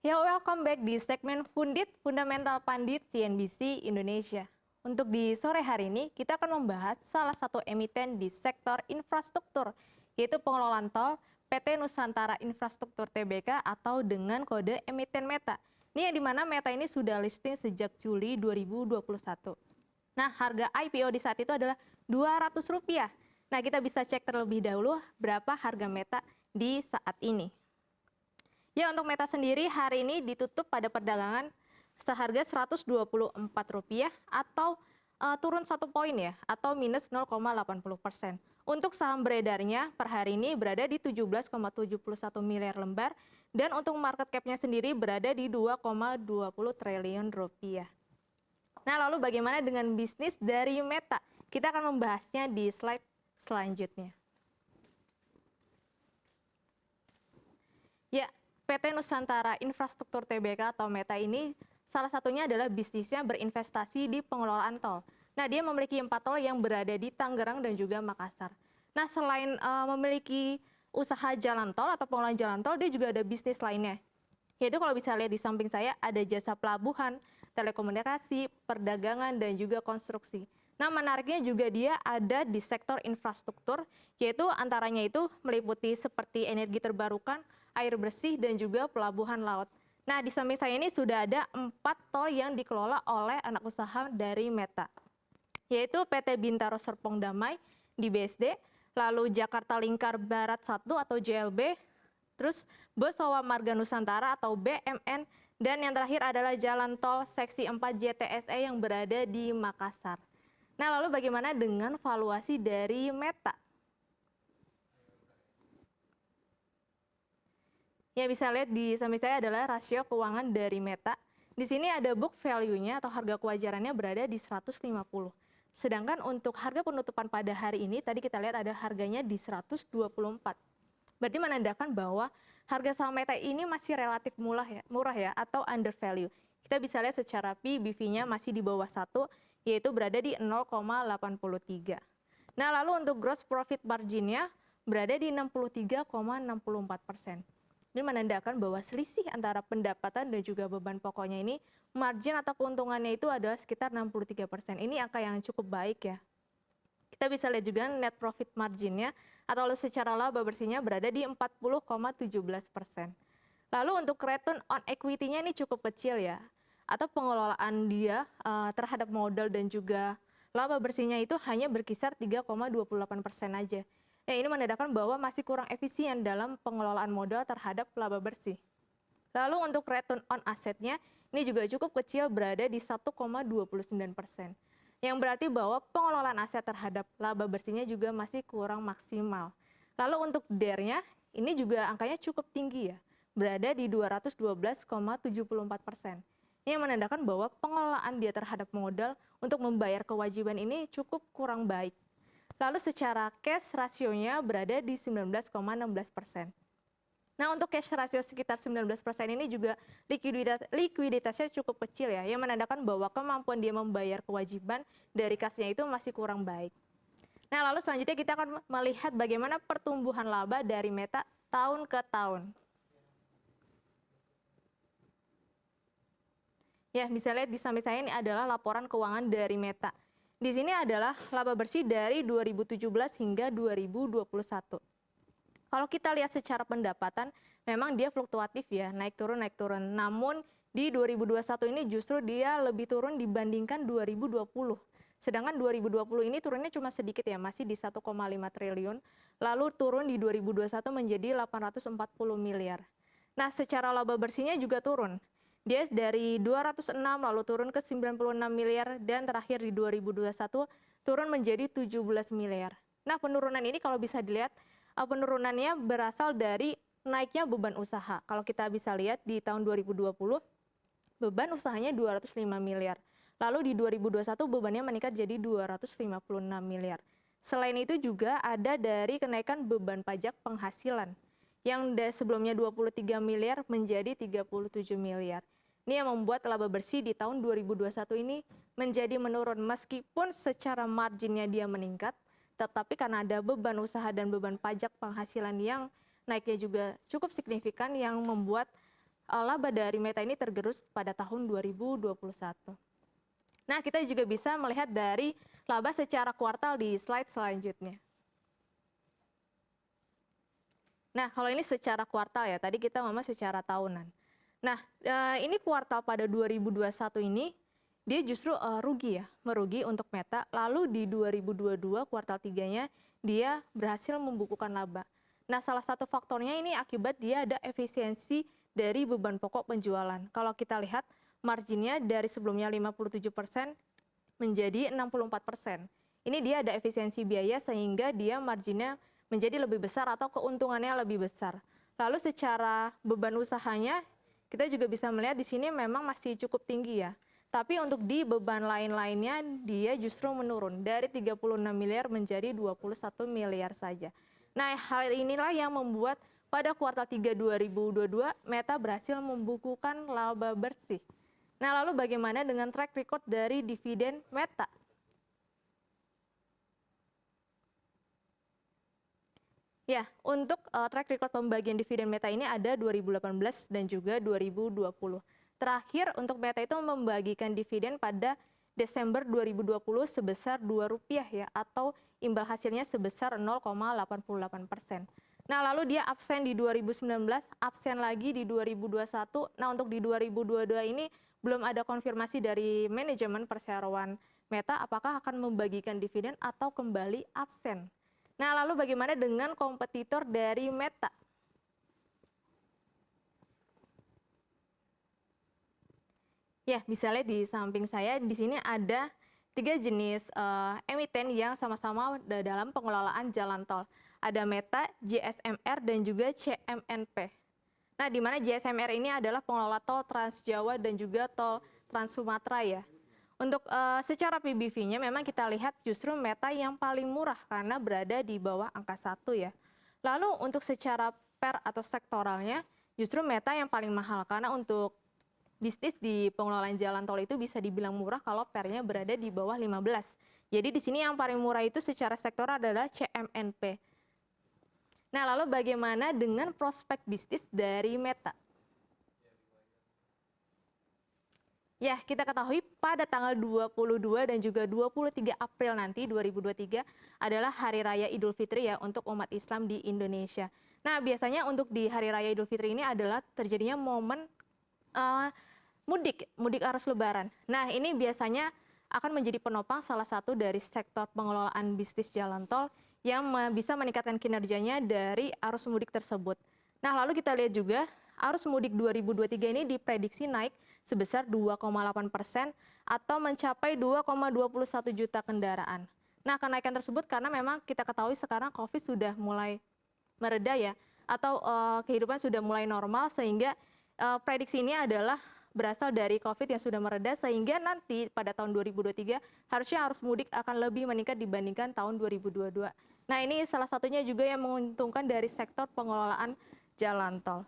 Ya, welcome back di segmen Fundit Fundamental Pandit CNBC Indonesia. Untuk di sore hari ini, kita akan membahas salah satu emiten di sektor infrastruktur, yaitu pengelolaan tol PT Nusantara Infrastruktur Tbk atau dengan kode emiten Meta. Ini yang dimana Meta ini sudah listing sejak Juli 2021. Nah, harga IPO di saat itu adalah Rp200. Nah, kita bisa cek terlebih dahulu berapa harga Meta di saat ini. Ya, untuk Meta sendiri hari ini ditutup pada perdagangan seharga Rp124 atau turun 1 poin ya, atau minus 0,80%. Untuk saham beredarnya per hari ini berada di 17,71 miliar lembar dan untuk market cap-nya sendiri berada di 2,20 triliun rupiah. Nah, lalu bagaimana dengan bisnis dari Meta? Kita akan membahasnya di slide selanjutnya. Ya, PT Nusantara Infrastruktur Tbk atau Meta ini salah satunya adalah bisnisnya berinvestasi di pengelolaan tol. Nah, dia memiliki 4 tol yang berada di Tangerang dan juga Makassar. Nah, selain memiliki usaha jalan tol atau pengelolaan jalan tol, dia juga ada bisnis lainnya. Yaitu kalau bisa lihat di samping saya ada jasa pelabuhan, telekomunikasi, perdagangan, dan juga konstruksi. Nah, menariknya juga dia ada di sektor infrastruktur, yaitu antaranya itu meliputi seperti energi terbarukan, air bersih, dan juga pelabuhan laut. Nah, di samping saya ini sudah ada 4 tol yang dikelola oleh anak usaha dari Meta, yaitu PT Bintaro Serpong Damai di BSD, lalu Jakarta Lingkar Barat 1 atau JLB, terus Bosowa Marga Nusantara atau BMN, dan yang terakhir adalah Jalan Tol Seksi 4 JTSE yang berada di Makassar. Nah, lalu bagaimana dengan valuasi dari Meta? Ya, bisa lihat di samping saya adalah rasio keuangan dari Meta. Di sini ada book value-nya atau harga kewajarannya berada di 150. Sedangkan untuk harga penutupan pada hari ini, tadi kita lihat ada harganya di 124. Berarti menandakan bahwa harga saham Meta ini masih relatif murah ya atau undervalue. Kita bisa lihat secara P/BV-nya masih di bawah 1, yaitu berada di 0,83. Nah, lalu untuk gross profit margin-nya berada di 63,64%. Ini menandakan bahwa selisih antara pendapatan dan juga beban pokoknya ini, margin atau keuntungannya itu adalah sekitar 63%. Ini angka yang cukup baik ya. Kita bisa lihat juga net profit marginnya atau secara laba bersihnya berada di 40,17%. Lalu untuk return on equity-nya ini cukup kecil ya, atau pengelolaan dia terhadap modal dan juga laba bersihnya itu hanya berkisar 3,28% aja. Ya, ini menandakan bahwa masih kurang efisien dalam pengelolaan modal terhadap laba bersih. Lalu untuk return on asset-nya ini juga cukup kecil berada di 1,29%. Yang berarti bahwa pengelolaan aset terhadap laba bersihnya juga masih kurang maksimal. Lalu untuk DER-nya ini juga angkanya cukup tinggi ya, berada di 212,74%. Ini yang menandakan bahwa pengelolaan dia terhadap modal untuk membayar kewajiban ini cukup kurang baik. Lalu secara cash rasionya berada di 19,16%. Nah, untuk cash ratio sekitar 19% ini juga likuiditasnya cukup kecil ya, yang menandakan bahwa kemampuan dia membayar kewajiban dari kasnya itu masih kurang baik. Nah, lalu selanjutnya kita akan melihat bagaimana pertumbuhan laba dari Meta tahun ke tahun. Ya, bisa lihat di samping saya ini adalah laporan keuangan dari Meta. Di sini adalah laba bersih dari 2017 hingga 2021. Kalau kita lihat secara pendapatan, memang dia fluktuatif ya, naik turun, naik turun. Namun di 2021 ini justru dia lebih turun dibandingkan 2020. Sedangkan 2020 ini turunnya cuma sedikit ya, masih di 1,5 triliun. Lalu turun di 2021 menjadi 840 miliar. Nah, secara laba bersihnya juga turun. Dia dari 206 lalu turun ke 96 miliar dan terakhir di 2021 turun menjadi 17 miliar. Nah, penurunan ini kalau bisa dilihat penurunannya berasal dari naiknya beban usaha. Kalau kita bisa lihat di tahun 2020 beban usahanya 205 miliar. Lalu di 2021 bebannya meningkat jadi 256 miliar. Selain itu juga ada dari kenaikan beban pajak penghasilan yang sebelumnya 23 miliar menjadi 37 miliar. Ini yang membuat laba bersih di tahun 2021 ini menjadi menurun meskipun secara marginnya dia meningkat, tetapi karena ada beban usaha dan beban pajak penghasilan yang naiknya juga cukup signifikan yang membuat laba dari Meta ini tergerus pada tahun 2021. Nah, kita juga bisa melihat dari laba secara kuartal di slide selanjutnya. Nah, kalau ini secara kuartal ya, tadi kita ngomong secara tahunan. Nah, ini kuartal pada 2021 ini, dia justru rugi ya, merugi untuk Meta. Lalu di 2022 kuartal 3-nya, dia berhasil membukukan laba. Nah, salah satu faktornya ini akibat dia ada efisiensi dari beban pokok penjualan. Kalau kita lihat, marginnya dari sebelumnya 57% menjadi 64%. Ini dia ada efisiensi biaya sehingga dia marginnya menjadi lebih besar atau keuntungannya lebih besar. Lalu secara beban usahanya, kita juga bisa melihat di sini memang masih cukup tinggi ya. Tapi untuk di beban lain-lainnya dia justru menurun dari 36 miliar menjadi 21 miliar saja. Nah, hal inilah yang membuat pada kuartal 3 2022 Meta berhasil membukukan laba bersih. Nah, lalu bagaimana dengan track record dari dividen Meta? Ya, untuk track record pembagian dividen Meta ini ada 2018 dan juga 2020. Terakhir untuk Meta itu membagikan dividen pada Desember 2020 sebesar Rp2 ya, atau imbal hasilnya sebesar 0,88%. Nah, lalu dia absen di 2019, absen lagi di 2021. Nah, untuk di 2022 ini belum ada konfirmasi dari manajemen perseroan Meta apakah akan membagikan dividen atau kembali absen. Nah, lalu bagaimana dengan kompetitor dari Meta? Ya, bisa lihat di samping saya di sini ada 3 jenis emiten yang sama-sama dalam pengelolaan jalan tol. Ada Meta, JSMR, dan juga CMNP. Nah, di mana JSMR ini adalah pengelola tol Trans Jawa dan juga tol Trans Sumatera ya. Untuk secara PBV-nya memang kita lihat justru Meta yang paling murah karena berada di bawah angka 1 ya. Lalu untuk secara per atau sektoralnya justru Meta yang paling mahal karena untuk bisnis di pengelolaan jalan tol itu bisa dibilang murah kalau pernya berada di bawah 15. Jadi di sini yang paling murah itu secara sektor adalah CMNP. Nah, lalu bagaimana dengan prospek bisnis dari Meta? Ya, kita ketahui pada tanggal 22 dan juga 23 April nanti 2023 adalah Hari Raya Idul Fitri ya untuk umat Islam di Indonesia. Nah, biasanya untuk di Hari Raya Idul Fitri ini adalah terjadinya momen mudik arus lebaran. Nah, ini biasanya akan menjadi penopang salah satu dari sektor pengelolaan bisnis jalan tol yang bisa meningkatkan kinerjanya dari arus mudik tersebut. Nah, lalu kita lihat juga arus mudik 2023 ini diprediksi naik sebesar 2,8% atau mencapai 2,21 juta kendaraan. Nah, kenaikan tersebut karena memang kita ketahui sekarang COVID sudah mulai mereda ya, atau kehidupan sudah mulai normal sehingga prediksi ini adalah berasal dari COVID yang sudah mereda sehingga nanti pada tahun 2023 harusnya arus mudik akan lebih meningkat dibandingkan tahun 2022. Nah, ini salah satunya juga yang menguntungkan dari sektor pengelolaan jalan tol.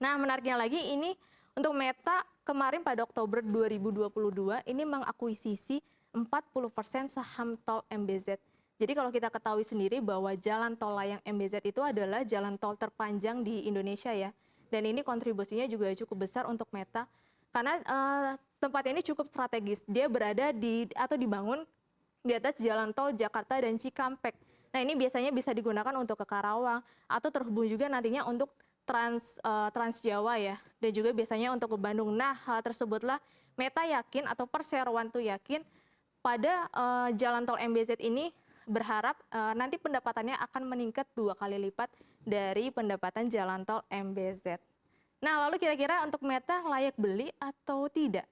Nah, menariknya lagi ini untuk Meta kemarin pada Oktober 2022 ini mengakuisisi 40% saham tol MBZ. Jadi kalau kita ketahui sendiri bahwa jalan tol layang MBZ itu adalah jalan tol terpanjang di Indonesia ya. Dan ini kontribusinya juga cukup besar untuk Meta karena tempat ini cukup strategis. Dia berada di atau dibangun di atas jalan tol Jakarta dan Cikampek. Nah, ini biasanya bisa digunakan untuk ke Karawang atau terhubung juga nantinya untuk Trans Jawa ya, dan juga biasanya untuk ke Bandung. Nah, hal tersebutlah Meta yakin atau perseroan tuh yakin pada jalan tol MBZ ini berharap nanti pendapatannya akan meningkat 2 kali lipat dari pendapatan jalan tol MBZ. Nah, lalu kira-kira untuk Meta layak beli atau tidak?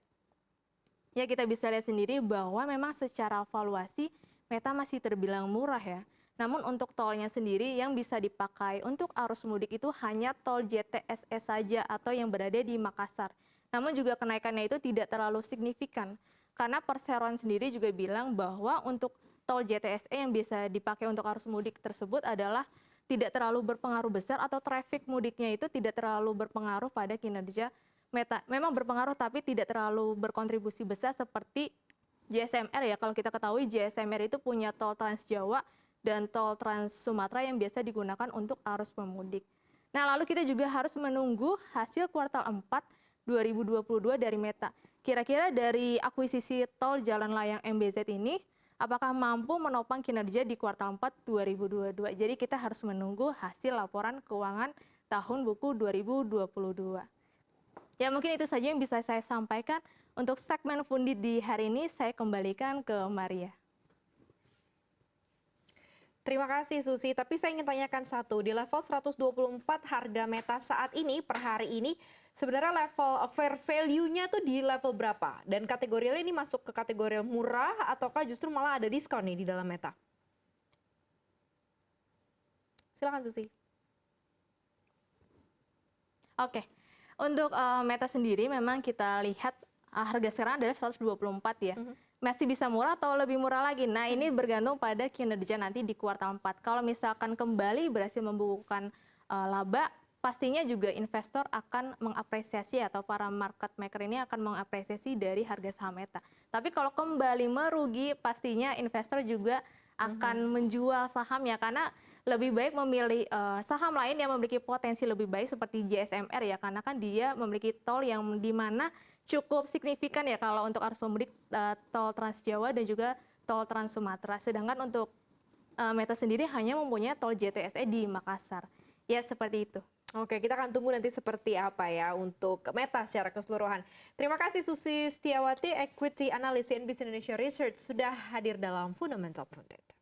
Ya, kita bisa lihat sendiri bahwa memang secara valuasi Meta masih terbilang murah ya. Namun untuk tolnya sendiri yang bisa dipakai untuk arus mudik itu hanya tol JTSE saja atau yang berada di Makassar. Namun juga kenaikannya itu tidak terlalu signifikan. Karena perseroan sendiri juga bilang bahwa untuk tol JTSE yang bisa dipakai untuk arus mudik tersebut adalah tidak terlalu berpengaruh besar atau traffic mudiknya itu tidak terlalu berpengaruh pada kinerja Meta. Memang berpengaruh tapi tidak terlalu berkontribusi besar seperti JSMR ya. Kalau kita ketahui JSMR itu punya tol Trans Jawa dan tol Trans Sumatera yang biasa digunakan untuk arus pemudik. Nah, lalu kita juga harus menunggu hasil kuartal 4 2022 dari Meta. Kira-kira dari akuisisi tol jalan layang MBZ ini, apakah mampu menopang kinerja di kuartal 4 2022. Jadi kita harus menunggu hasil laporan keuangan tahun buku 2022. Ya, mungkin itu saja yang bisa saya sampaikan. Untuk segmen Fundit di hari ini, saya kembalikan ke Maria. Terima kasih Susi, tapi saya ingin tanyakan satu, di level 124 harga Meta saat ini per hari ini sebenarnya level fair value-nya tuh di level berapa? Dan kategorinya ini masuk ke kategori murah ataukah justru malah ada diskon nih di dalam Meta? Silakan Susi. Oke, untuk Meta sendiri memang kita lihat harga sekarang adalah 124 ya. Masih bisa murah atau lebih murah lagi? Nah, ini bergantung pada kinerja nanti di kuartal 4. Kalau misalkan kembali berhasil membukukan laba, pastinya juga investor akan mengapresiasi atau para market maker ini akan mengapresiasi dari harga saham Meta. Tapi kalau kembali merugi, pastinya investor juga akan menjual sahamnya karena lebih baik memilih saham lain yang memiliki potensi lebih baik seperti JSMR ya, karena kan dia memiliki tol yang di mana cukup signifikan ya kalau untuk arus pemudik tol Trans Jawa dan juga tol Trans Sumatera. Sedangkan untuk Meta sendiri hanya mempunyai tol JTSE di Makassar. Ya, seperti itu. Oke, kita akan tunggu nanti seperti apa ya untuk Meta secara keseluruhan. Terima kasih Susi Setiawati, Equity Analyst CNBC Indonesia Research sudah hadir dalam Fundamental Pundit.